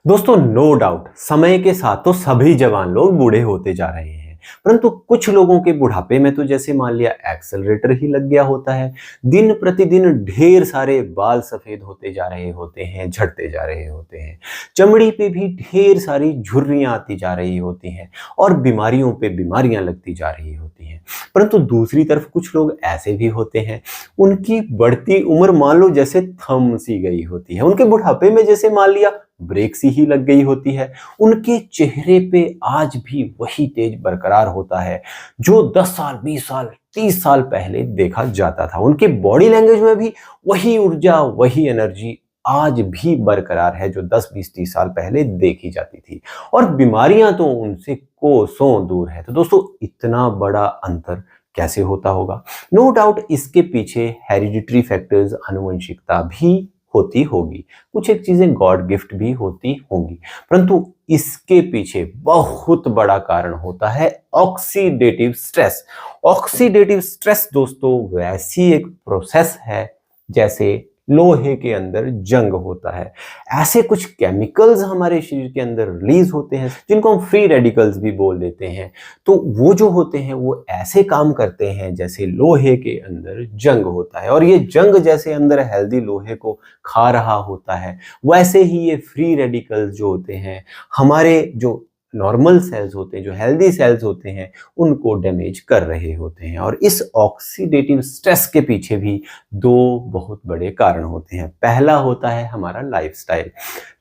दोस्तों no doubt समय के साथ तो सभी जवान लोग बूढ़े होते जा रहे हैं। परंतु कुछ लोगों के बुढ़ापे में तो जैसे मान लिया एक्सेलरेटर ही लग गया होता है। दिन प्रतिदिन ढेर सारे बाल सफेद होते जा रहे होते हैं, झड़ते जा रहे होते हैं। चमड़ी पे भी ढेर सारी झुर्रियां आती जा रही होती हैं और बीमारियों पे बीमारियां लगती जा रही होती हैं। परंतु दूसरी तरफ कुछ लोग ऐसे भी होते हैं, उनकी बढ़ती उम्र मान लो जैसे थम सी गई होती है। उनके बुढ़ापे में जैसे मान लिया ब्रेक सी ही लग गई होती है। उनके चेहरे पे आज भी वही तेज बरकरार होता है जो 10 साल 20 साल 30 साल पहले देखा जाता था। उनके बॉडी लैंग्वेज में भी वही ऊर्जा वही एनर्जी आज भी बरकरार है जो 10 20 30 साल पहले देखी जाती थी। और बीमारियां तो उनसे कोसों दूर है। तो दोस्तों इतना बड़ा अंतर कैसे होता होगा? नो डाउट इसके पीछे हेरिडिटरी फैक्टर्स, आनुवंशिकता भी होती होगी, कुछ एक चीजें गॉड गिफ्ट भी होती होंगी, परंतु इसके पीछे बहुत बड़ा कारण होता है ऑक्सीडेटिव स्ट्रेस। ऑक्सीडेटिव स्ट्रेस दोस्तों वैसी एक प्रोसेस है जैसे लोहे के अंदर जंग होता है। ऐसे कुछ केमिकल्स हमारे शरीर के अंदर रिलीज होते हैं जिनको हम फ्री रेडिकल्स भी बोल देते हैं। तो वो जो होते हैं वो ऐसे काम करते हैं जैसे लोहे के अंदर जंग होता है, और ये जंग जैसे अंदर हेल्दी लोहे को खा रहा होता है, वैसे ही ये फ्री रेडिकल्स जो होते हैं हमारे जो नॉर्मल सेल्स होते हैं, जो हेल्दी सेल्स होते हैं, उनको डैमेज कर रहे होते हैं। और इस ऑक्सीडेटिव स्ट्रेस के पीछे भी दो बहुत बड़े कारण होते हैं। पहला होता है हमारा लाइफस्टाइल।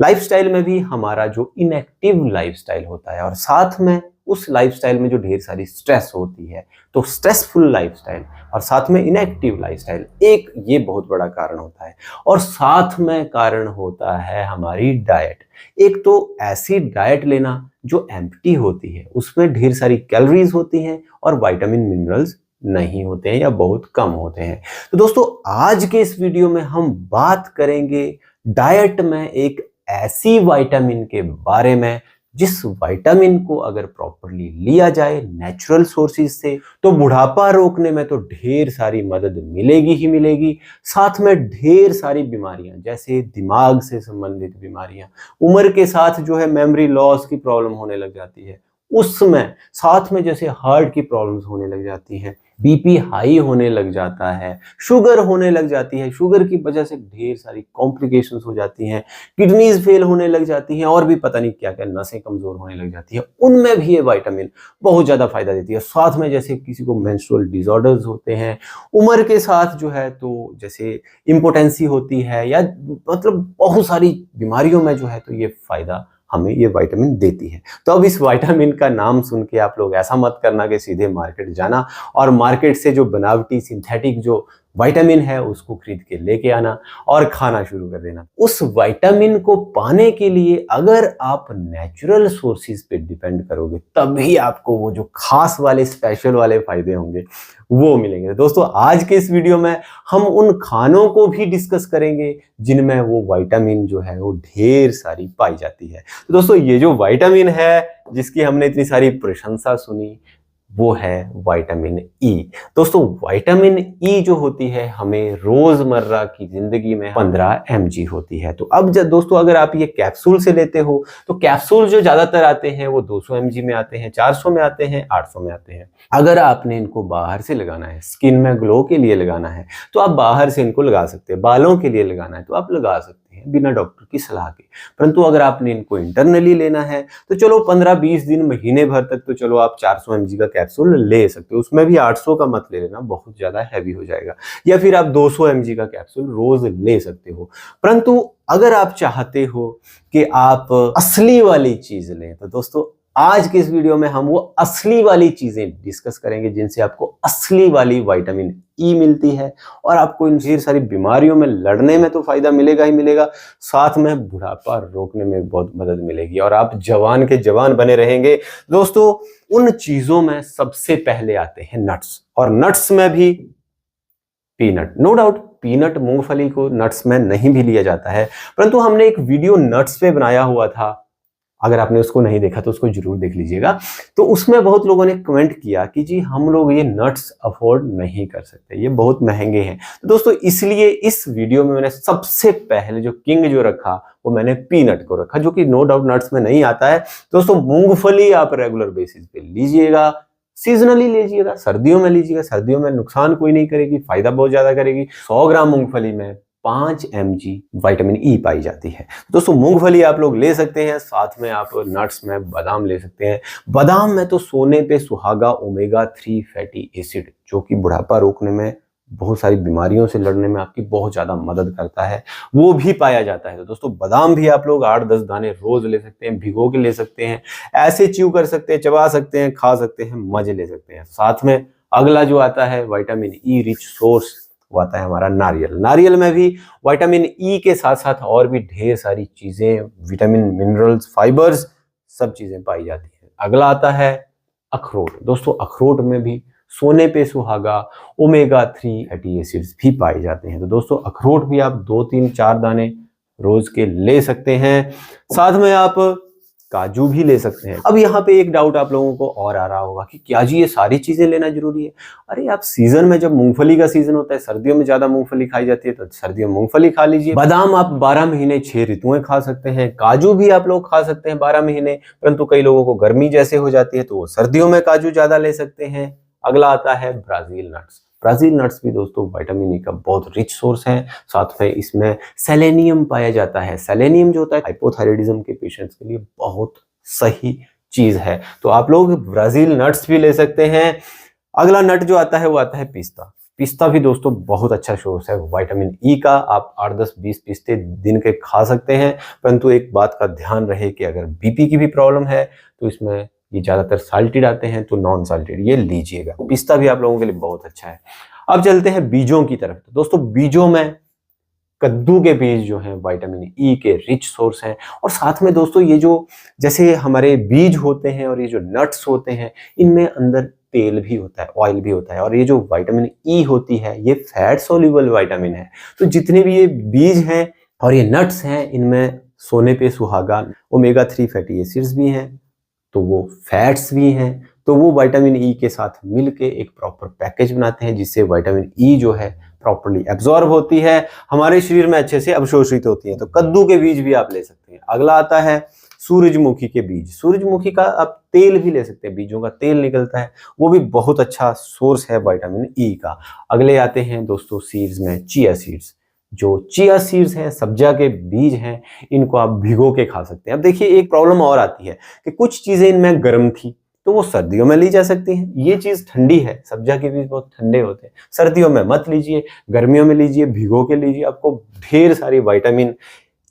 लाइफस्टाइल में भी हमारा जो इनएक्टिव लाइफस्टाइल होता है और साथ में उस लाइफस्टाइल में जो ढेर सारी स्ट्रेस होती है, तो स्ट्रेसफुल लाइफस्टाइल और साथ में इनएक्टिव लाइफस्टाइल, एक ये बहुत बड़ा कारण होता है। और साथ में कारण होता है हमारी डाइट। एक तो ऐसी डाइट लेना जो एम्प्टी होती है, उसमें ढेर सारी कैलोरीज होती हैं और विटामिन मिनरल्स नहीं होते हैं या बहुत कम होते हैं। तो दोस्तों आज के इस वीडियो में हम बात करेंगे डाइट में एक ऐसी विटामिन के बारे में जिस विटामिन को अगर प्रॉपरली लिया जाए नेचुरल सोर्सेज से तो बुढ़ापा रोकने में तो ढेर सारी मदद मिलेगी ही मिलेगी। साथ में ढेर सारी बीमारियां जैसे दिमाग से संबंधित बीमारियां, उम्र के साथ जो है मेमोरी लॉस की प्रॉब्लम होने लग जाती है, उसमें साथ में जैसे हार्ट की प्रॉब्लम्स होने लग जाती हैं, बीपी हाई होने लग जाता है, शुगर होने लग जाती है, शुगर की वजह से ढेर सारी कॉम्प्लिकेशंस हो जाती हैं, किडनीज फेल होने लग जाती हैं और भी पता नहीं क्या क्या, नसें कमजोर होने लग जाती है, उनमें भी ये विटामिन बहुत ज्यादा फायदा देती है। साथ में जैसे किसी को मेंस्ट्रुअल डिसऑर्डर्स होते हैं उम्र के साथ जो है, तो जैसे इम्पोटेंसी होती है या मतलब बहुत सारी बीमारियों में जो है, तो ये फायदा हमें ये विटामिन देती है। तो अब इस विटामिन का नाम सुन के आप लोग ऐसा मत करना कि सीधे मार्केट जाना और मार्केट से जो बनावटी सिंथेटिक जो विटामिन है उसको खरीद के लेके आना और खाना शुरू कर देना। उस विटामिन को पाने के लिए अगर आप नेचुरल सोर्सेज पे डिपेंड करोगे तभी आपको वो जो खास वाले स्पेशल वाले फायदे होंगे वो मिलेंगे। दोस्तों आज के इस वीडियो में हम उन खानों को भी डिस्कस करेंगे जिनमें वो विटामिन जो है वो ढेर सारी पाई जाती है। तो दोस्तों ये जो विटामिन है जिसकी हमने इतनी सारी प्रशंसा सुनी वो है विटामिन ई। दोस्तों विटामिन ई जो होती है हमें रोजमर्रा की जिंदगी में 15 mg होती है। तो अब जब दोस्तों अगर आप ये कैप्सूल से लेते हो तो कैप्सूल जो ज्यादातर आते हैं वो 200 mg में आते हैं, 400 में आते हैं, 800 में आते हैं। अगर आपने इनको बाहर से लगाना है, स्किन में ग्लो के लिए लगाना है तो आप बाहर से इनको लगा सकते हैं, बालों के लिए लगाना है तो आप लगा सकते हैं बिना डॉक्टर की सलाह के। परंतु अगर आपने इनको इंटरनली लेना है तो चलो 15-20 दिन, महीने भर तक तो चलो आप 400 mg का कैप्सूल ले सकते हो। उसमें भी 800 का मत ले लेना, बहुत ज्यादा हैवी हो जाएगा। या फिर आप 200 mg का कैप्सूल रोज ले सकते हो। परंतु अगर आप चाहते हो कि आप असली वाली चीज लें तो दोस्तों आज के इस वीडियो में हम वो असली वाली चीजें डिस्कस करेंगे जिनसे आपको असली वाली विटामिन ई मिलती है और आपको इन ढेर सारी बीमारियों में लड़ने में तो फायदा मिलेगा ही मिलेगा, साथ में बुढ़ापा रोकने में बहुत मदद मिलेगी और आप जवान के जवान बने रहेंगे। दोस्तों उन चीजों में सबसे पहले आते हैं नट्स, और नट्स में भी पीनट। नो डाउट पीनट, मूंगफली को नट्स में नहीं भी लिया जाता है, परंतु हमने एक वीडियो नट्स पे बनाया हुआ था, अगर आपने उसको नहीं देखा तो उसको जरूर देख लीजिएगा। तो उसमें बहुत लोगों ने कमेंट किया कि जी हम लोग ये नट्स अफोर्ड नहीं कर सकते, ये बहुत महंगे हैं। तो दोस्तों इसलिए इस वीडियो में मैंने सबसे पहले जो किंग जो रखा वो मैंने पीनट को रखा, जो कि नो डाउट नट्स में नहीं आता है। दोस्तों मूंगफली आप रेगुलर बेसिस पे लीजिएगा, सीजनली लीजिएगा, सर्दियों में लीजिएगा, सर्दियों में नुकसान कोई नहीं करेगी, फायदा बहुत ज्यादा करेगी। 100 ग्राम मूंगफली में 5 mg विटामिन ई पाई जाती है। दोस्तों मूंगफली आप लोग ले सकते हैं, साथ में आप नट्स में बादाम ले सकते हैं। बादाम में तो सोने पे सुहागा ओमेगा 3 फैटी एसिड, जो कि बुढ़ापा रोकने में, बहुत सारी बीमारियों से लड़ने में आपकी बहुत ज्यादा मदद करता है, वो भी पाया जाता है। तो दोस्तों बादाम भी आप लोग 8-10 दाने रोज ले सकते हैं, भिगो के ले सकते हैं, ऐसे च्यू कर सकते हैं, चबा सकते हैं, खा सकते हैं, मजे ले सकते हैं। साथ में अगला जो आता है विटामिन ई रिच सोर्स, वो आता है हमारा नारियल। नारियल में भी विटामिन ई के साथ साथ और भी ढेर सारी चीजें, विटामिन, मिनरल्स, फाइबर्स, सब चीजें पाई जाती है। अगला आता है अखरोट। दोस्तों अखरोट में भी सोने पे सुहागा ओमेगा 3 फैटी एसिड्स भी पाए जाते हैं। तो दोस्तों अखरोट भी आप 2-3-4 दाने रोज के ले सकते हैं। साथ में आप काजू भी ले सकते हैं। अब यहाँ पे एक डाउट आप लोगों को और आ रहा होगा कि क्या जी ये सारी चीजें लेना जरूरी है? अरे आप सीजन में, जब मूंगफली का सीजन होता है, सर्दियों में ज्यादा मूंगफली खाई जाती है, तो सर्दियों में मूंगफली खा लीजिए। बादाम आप 12 महीने 6 ऋतुएं खा सकते हैं। काजू भी आप लोग खा सकते हैं 12 महीने, परंतु कई लोगों को गर्मी जैसे हो जाती है तो वो सर्दियों में काजू ज्यादा ले सकते हैं। अगला आता है ब्राजील नट्स। ब्राजील नट्स भी दोस्तों विटामिन ई का बहुत रिच सोर्स है। साथ में इसमें सेलेनियम पाया जाता है। सेलेनियम जो होता है हाइपोथायराइडिज्म के पेशेंट्स के लिए बहुत सही चीज है, तो आप लोग ब्राजील नट्स भी ले सकते हैं। अगला नट जो आता है वो आता है पिस्ता। पिस्ता भी दोस्तों बहुत अच्छा सोर्स है विटामिन ई का। आप 8-10-20 पिस्ते दिन के खा सकते हैं, परंतु एक बात का ध्यान रहे कि अगर बीपी की भी प्रॉब्लम है तो इसमें ये ज्यादातर साल्टेड आते हैं, तो नॉन साल्टेड ये लीजिएगा। पिस्ता भी आप लोगों के लिए बहुत अच्छा है। अब चलते हैं बीजों की तरफ। दोस्तों बीजों में कद्दू के बीज जो हैं विटामिन ई के रिच सोर्स हैं। और साथ में दोस्तों ये जो जैसे हमारे बीज होते हैं और ये जो नट्स होते हैं, इनमें अंदर तेल भी होता है, ऑयल भी होता है, और ये जो विटामिन ई होती है ये फैट सोल्यूबल विटामिन है। तो जितने भी ये बीज हैं और ये नट्स हैं, इनमें सोने पे सुहागा ओमेगा 3 फैटी एसिड्स भी हैं, तो वो फैट्स भी हैं, तो वो विटामिन ई के साथ मिलके एक प्रॉपर पैकेज बनाते हैं, जिससे विटामिन ई जो है प्रॉपर्ली एब्जॉर्ब होती है, हमारे शरीर में अच्छे से अवशोषित होती है। तो कद्दू के बीज भी आप ले सकते हैं। अगला आता है सूरजमुखी के बीज। सूरजमुखी का आप तेल भी ले सकते हैं, बीजों का तेल निकलता है, वो भी बहुत अच्छा सोर्स है विटामिन ई का। अगले आते हैं दोस्तों सीड्स में चिया सीड्स। जो चिया सीड्स हैं, सब्जा के बीज हैं, इनको आप भिगो के खा सकते हैं। अब देखिए एक प्रॉब्लम और आती है कि कुछ चीजें इनमें गर्म थी तो वो सर्दियों में ली जा सकती हैं। ये चीज ठंडी है, सब्जा के बीज बहुत ठंडे होते हैं, सर्दियों में मत लीजिए, गर्मियों में लीजिए, भिगो के लीजिए, आपको ढेर सारी विटामिन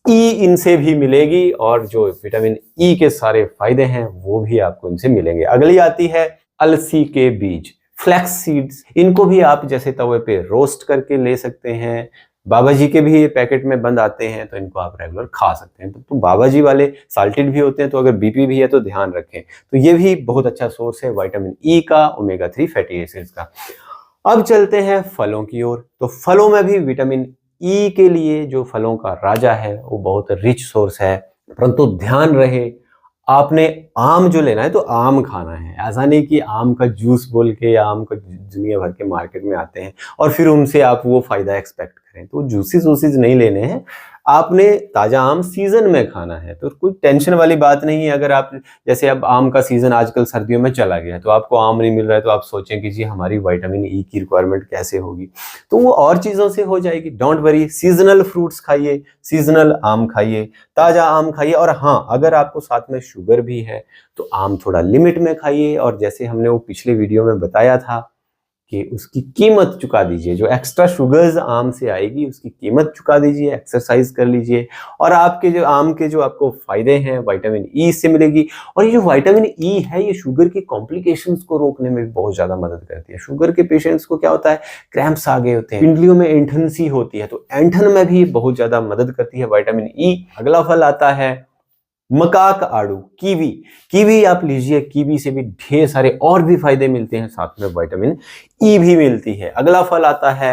ई इनसे भी मिलेगी, और जो विटामिन ई के सारे फायदे हैं वो भी आपको इनसे मिलेंगे। अगली आती है अलसी के बीज, फ्लैक्स सीड्स। इनको भी आप जैसे तवे पे रोस्ट करके ले सकते हैं। बाबा जी के भी ये पैकेट में बंद आते हैं, तो इनको आप रेगुलर खा सकते हैं। तो बाबा जी वाले साल्टेड भी होते हैं, तो अगर बीपी भी है तो ध्यान रखें। तो ये भी बहुत अच्छा सोर्स है विटामिन ई का, ओमेगा 3 फैटी एसिड्स का। अब चलते हैं फलों की ओर। तो फलों में भी विटामिन ई के लिए जो फलों का राजा है वो बहुत रिच सोर्स है, परंतु ध्यान रहे आपने आम जो लेना है तो आम खाना है। ऐसा नहीं कि आम का जूस बोल के या आम का दुनिया भर के मार्केट में आते हैं और फिर उनसे आप वो फायदा एक्सपेक्ट करें, तो जूसेस वूसेस नहीं लेने हैं। आपने ताजा आम सीजन में खाना है, तो कोई टेंशन वाली बात नहीं है। अगर आप जैसे अब आम का सीजन आजकल सर्दियों में चला गया, तो आपको आम नहीं मिल रहा है, तो आप सोचें कि जी हमारी विटामिन ई की रिक्वायरमेंट कैसे होगी, तो वो और चीजों से हो जाएगी। डोंट वरी, सीजनल फ्रूट्स खाइए, सीजनल आम खाइए, ताजा आम खाइए। और हाँ, अगर आपको साथ में शुगर भी है तो आम थोड़ा लिमिट में खाइए, और जैसे हमने वो पिछले वीडियो में बताया था कि उसकी कीमत चुका दीजिए, जो एक्स्ट्रा शुगर्स आम से आएगी उसकी कीमत चुका दीजिए, एक्सरसाइज कर लीजिए, और आपके जो आम के जो आपको फायदे हैं विटामिन ई से मिलेगी। और ये जो विटामिन ई है ये शुगर की कॉम्प्लिकेशंस को रोकने में भी बहुत ज्यादा मदद करती है। शुगर के पेशेंट्स को क्या होता है, क्रैम्प्स आ गए होते हैं, पिंडलियों में ऐंठन सी होती है, तो ऐंठन में भी बहुत ज्यादा मदद करती है विटामिन ई। अगला फल आता है मकाक आड़ू, कीवी। कीवी आप लीजिए, कीवी से भी ढेर सारे और भी फायदे मिलते हैं, साथ में विटामिन ई भी मिलती है। अगला फल आता है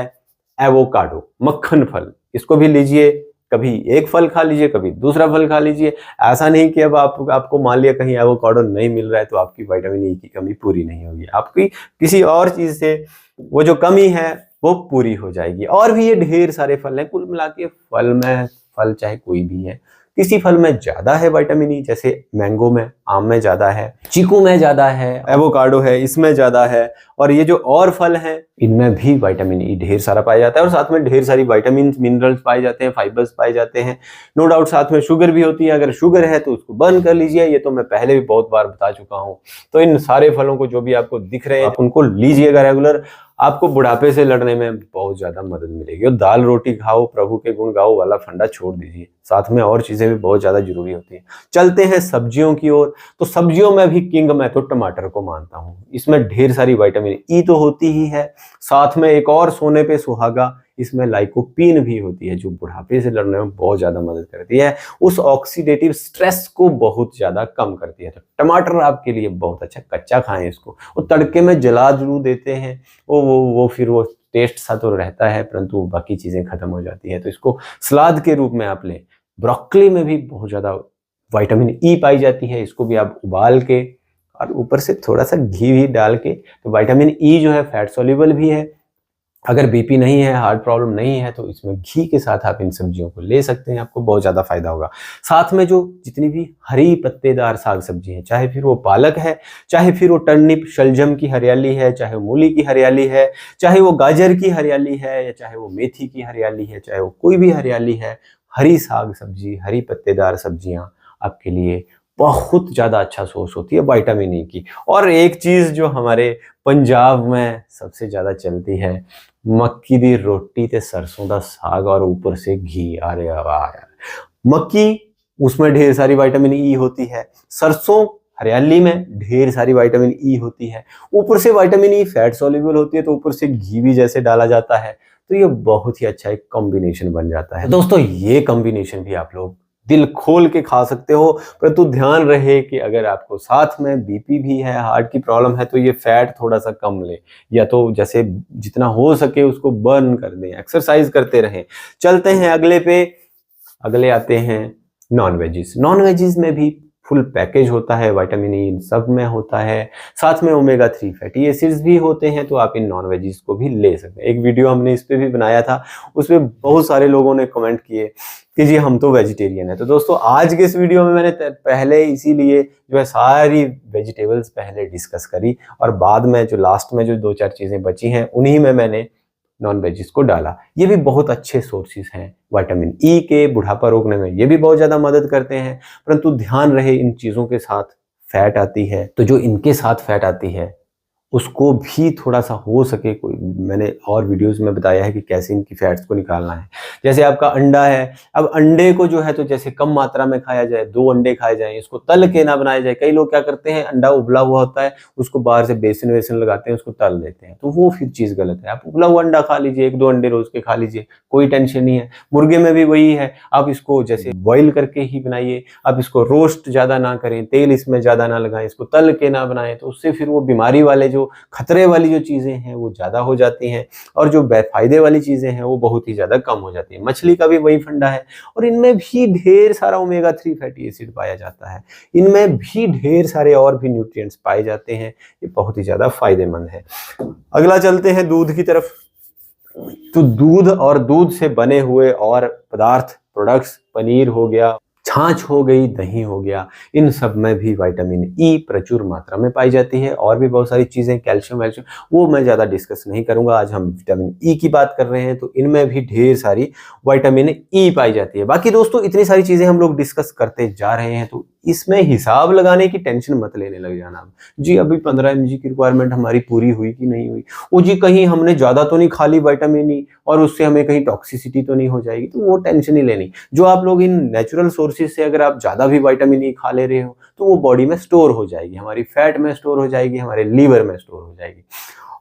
एवोकाडो, मक्खन फल। इसको भी लीजिए, कभी एक फल खा लीजिए, कभी दूसरा फल खा लीजिए। ऐसा नहीं कि अब आपको मान लिया कहीं एवोकाडो नहीं मिल रहा है तो आपकी विटामिन ई की कमी पूरी नहीं होगी, आपकी किसी और चीज से वो जो कमी है वो पूरी हो जाएगी। और भी ये ढेर सारे फल हैं। कुल मिला के फल में, फल चाहे कोई भी है, किसी फल में ज्यादा है विटामिन ई, जैसे मैंगो में, आम में ज्यादा है, चीकू में ज्यादा है, एवोकाडो है इसमें ज्यादा है, और ये जो और फल हैं इनमें भी विटामिन ई ढेर सारा पाया जाता है, और साथ में ढेर सारी विटामिन मिनरल्स पाए जाते हैं, फाइबर्स पाए जाते हैं। नो डाउट साथ में शुगर भी होती है, अगर शुगर है तो उसको बर्न कर लीजिए, ये तो मैं पहले भी बहुत बार बता चुका हूँ। तो इन सारे फलों को जो भी आपको दिख रहे हैं आप उनको लीजिएगा रेगुलर, आपको बुढ़ापे से लड़ने में बहुत ज्यादा मदद मिलेगी। और दाल रोटी खाओ प्रभु के गुण गाओ वाला फंडा छोड़ दीजिए, साथ में और चीजें भी बहुत ज्यादा जरूरी होती हैं। चलते हैं सब्जियों की ओर। तो सब्जियों में भी किंग मैं तो टमाटर को मानता हूँ, इसमें ढेर सारी विटामिन ई तो होती ही है, साथ में एक और सोने पे सुहागा, इसमें लाइकोपीन भी होती है जो बुढ़ापे से लड़ने में बहुत ज्यादा मदद करती है, उस ऑक्सीडेटिव स्ट्रेस को बहुत ज्यादा कम करती है। तो टमाटर आपके लिए बहुत अच्छा, कच्चा खाएं इसको, वो तड़के में जला जरूर देते हैं, वो फिर वो टेस्ट सा तो रहता है परंतु बाकी चीजें खत्म हो जाती है। तो इसको सलाद के रूप में आप लें। ब्रोकली में भी बहुत ज्यादा विटामिन ई पाई जाती है, इसको भी आप उबाल के और ऊपर से थोड़ा सा घी भी डाल के, तो विटामिन ई जो है फैट सोल्यूबल भी है। अगर बीपी नहीं है, हार्ट प्रॉब्लम नहीं है, तो इसमें घी के साथ आप इन सब्जियों को ले सकते हैं, आपको बहुत ज़्यादा फायदा होगा। साथ में जो जितनी भी हरी पत्तेदार साग सब्जी है, चाहे फिर वो पालक है, चाहे फिर वो टर्निप शलजम की हरियाली है, चाहे वो मूली की हरियाली है, चाहे वो गाजर की हरियाली है, या चाहे वो मेथी की हरियाली है, चाहे वो कोई भी हरियाली है, हरी साग सब्जी, हरी पत्तेदार सब्जियाँ आपके लिए बहुत ज़्यादा अच्छा सोर्स होती है विटामिन ई की। और एक चीज़ जो हमारे पंजाब में सबसे ज़्यादा चलती है, मक्की दी रोटी ते सरसों दा साग और ऊपर से घी। अरे वाह यार, मक्की उसमें ढेर सारी विटामिन ई होती है, सरसों हरियाली में ढेर सारी विटामिन ई होती है, ऊपर से विटामिन ई फैट सॉल्युबल होती है, तो ऊपर से घी भी जैसे डाला जाता है, तो ये बहुत ही अच्छा एक कॉम्बिनेशन बन जाता है। दोस्तों ये कॉम्बिनेशन भी आप लोग दिल खोल के खा सकते हो, परंतु ध्यान रहे कि अगर आपको साथ में बीपी भी है, हार्ट की प्रॉब्लम है, तो ये फैट थोड़ा सा कम ले, या तो जैसे जितना हो सके उसको बर्न कर दें, एक्सरसाइज करते रहें। चलते हैं अगले पे। अगले आते हैं नॉन वेजिस। नॉन वेजिस में भी फुल पैकेज होता है, विटामिन ई सब में होता है, साथ में ओमेगा 3 फैटी एसिड्स भी होते हैं, तो आप इन नॉन वेजिस को भी ले सकते हैं। एक वीडियो हमने इस पे भी बनाया था, उसमें बहुत सारे लोगों ने कमेंट किए कि जी हम तो वेजिटेरियन है। तो दोस्तों आज के इस वीडियो में मैंने पहले इसीलिए जो है सारी वेजिटेबल्स पहले डिस्कस करी, और बाद में जो लास्ट में जो 2-4 चीज़ें बची हैं उन्हीं में मैंने नॉन वेजिस को डाला। ये भी बहुत अच्छे सोर्सेज हैं विटामिन ई के, बुढ़ापा रोकने में ये भी बहुत ज़्यादा मदद करते हैं, परंतु ध्यान रहे इन चीज़ों के साथ फैट आती है, तो जो इनके साथ फैट आती है उसको भी थोड़ा सा हो सके, कोई मैंने और वीडियोस में बताया है कि कैसे इनकी फैट्स को निकालना है। जैसे आपका अंडा है, अब अंडे को जो है तो जैसे कम मात्रा में खाया जाए, 2 अंडे खाए जाएं, इसको तल के ना बनाया जाए। कई लोग क्या करते हैं, अंडा उबला हुआ होता है उसको बाहर से बेसन वेसन लगाते हैं, उसको तल देते हैं, तो वो फिर चीज़ गलत है। आप उबला हुआ अंडा खा लीजिए, 1-2 अंडे रोज के खा लीजिए, कोई टेंशन नहीं है। मुर्गे में भी वही है, आप इसको जैसे बॉईल करके ही बनाइए, आप इसको रोस्ट ज़्यादा ना करें, तेल इसमें ज़्यादा ना लगाएं, इसको तल के ना बनाएं, तो उससे फिर वो बीमारी वाले जो खतरे वाली जो चीज़ें हैं वो ज़्यादा हो जाती हैं, और जो बेफायदे वाली चीज़ें हैं वो बहुत ही ज़्यादा कम हो जाती हैं। मछली का भी वही फंडा है, और इनमें भी ढेर सारा ओमेगा 3 फैटी एसिड पाया जाता है, इनमें भी ढेर सारे और भी न्यूट्रिएंट्स पाए जाते हैं, ये बहुत ही ज़्यादा फायदेमंद है। अगला चलते हैं दूध की तरफ। तो दूध और दूध से बने हुए और पदार्थ, प्रोडक्ट्स, पनीर हो गया, छाछ हो गई, दही हो गया, इन सब में भी विटामिन ई प्रचुर मात्रा में पाई जाती है, और भी बहुत सारी चीज़ें, कैल्शियम वैल्शियम, वो मैं ज़्यादा डिस्कस नहीं करूंगा। आज हम विटामिन ई की बात कर रहे हैं, तो इनमें भी ढेर सारी विटामिन ई पाई जाती है। बाकी दोस्तों इतनी सारी चीज़ें हम लोग डिस्कस करते जा रहे हैं, तो इसमें हिसाब लगाने की टेंशन मत लेने लग जाना जी, अभी 15 mg की रिक्वायरमेंट हमारी पूरी हुई कि नहीं हुई, वो जी कहीं हमने ज़्यादा तो नहीं खा ली विटामिन ई और उससे हमें कहीं टॉक्सिसिटी तो नहीं हो जाएगी, तो वो टेंशन नहीं लेनी। जो आप लोग इन नेचुरल सोर्सेज से अगर आप ज़्यादा भी विटामिन ई खा ले रहे हो, तो वो बॉडी में स्टोर हो जाएगी, हमारी फैट में स्टोर हो जाएगी, हमारे लीवर में स्टोर हो जाएगी।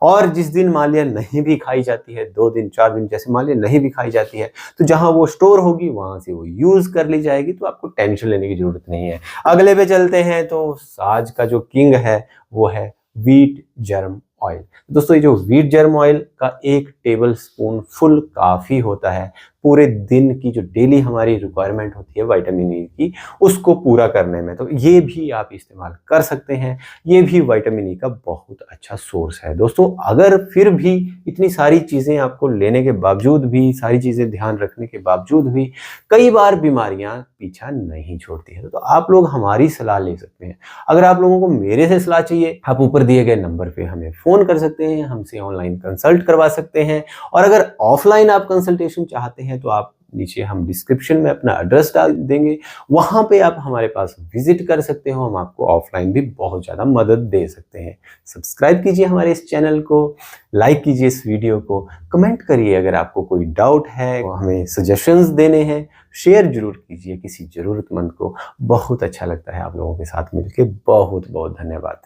और जिस दिन मान लिया नहीं भी खाई जाती है, 2 दिन 4 दिन जैसे मान लिया नहीं भी खाई जाती है, तो जहां वो स्टोर होगी वहां से वो यूज कर ली जाएगी, तो आपको टेंशन लेने की जरूरत नहीं है। अगले पे चलते हैं। तो आज का जो किंग है वो है व्हीट जर्म ऑयल। दोस्तों ये जो व्हीट जर्म ऑयल का 1 टेबल स्पून फुल काफी होता है पूरे दिन की जो डेली हमारी रिक्वायरमेंट होती है विटामिन ई की, उसको पूरा करने में। तो ये भी आप इस्तेमाल कर सकते हैं, ये भी विटामिन ई का बहुत अच्छा सोर्स है। दोस्तों, अगर फिर भी इतनी सारी चीज़ें आपको लेने के बावजूद भी, सारी चीज़ें ध्यान रखने के बावजूद भी कई बार बीमारियां पीछा नहीं छोड़ती है, तो आप लोग हमारी सलाह ले सकते हैं। अगर आप लोगों को मेरे से सलाह चाहिए, आप ऊपर दिए गए नंबर पे हमें फ़ोन कर सकते हैं, हमसे ऑनलाइन कंसल्ट करवा सकते हैं। और अगर ऑफलाइन आप कंसल्टेशन चाहते हैं तो आप नीचे हम डिस्क्रिप्शन में अपना एड्रेस डाल देंगे, वहाँ पे आप हमारे पास विजिट कर सकते हो। हम आपको ऑफलाइन भी बहुत ज़्यादा मदद दे सकते हैं। सब्सक्राइब कीजिए हमारे इस चैनल को, लाइक कीजिए इस वीडियो को, कमेंट करिए अगर आपको कोई डाउट है, हमें सजेशंस देने हैं, शेयर जरूर कीजिए किसी ज़रूरतमंद को। बहुत अच्छा लगता है आप लोगों के साथ मिलकर। बहुत बहुत धन्यवाद।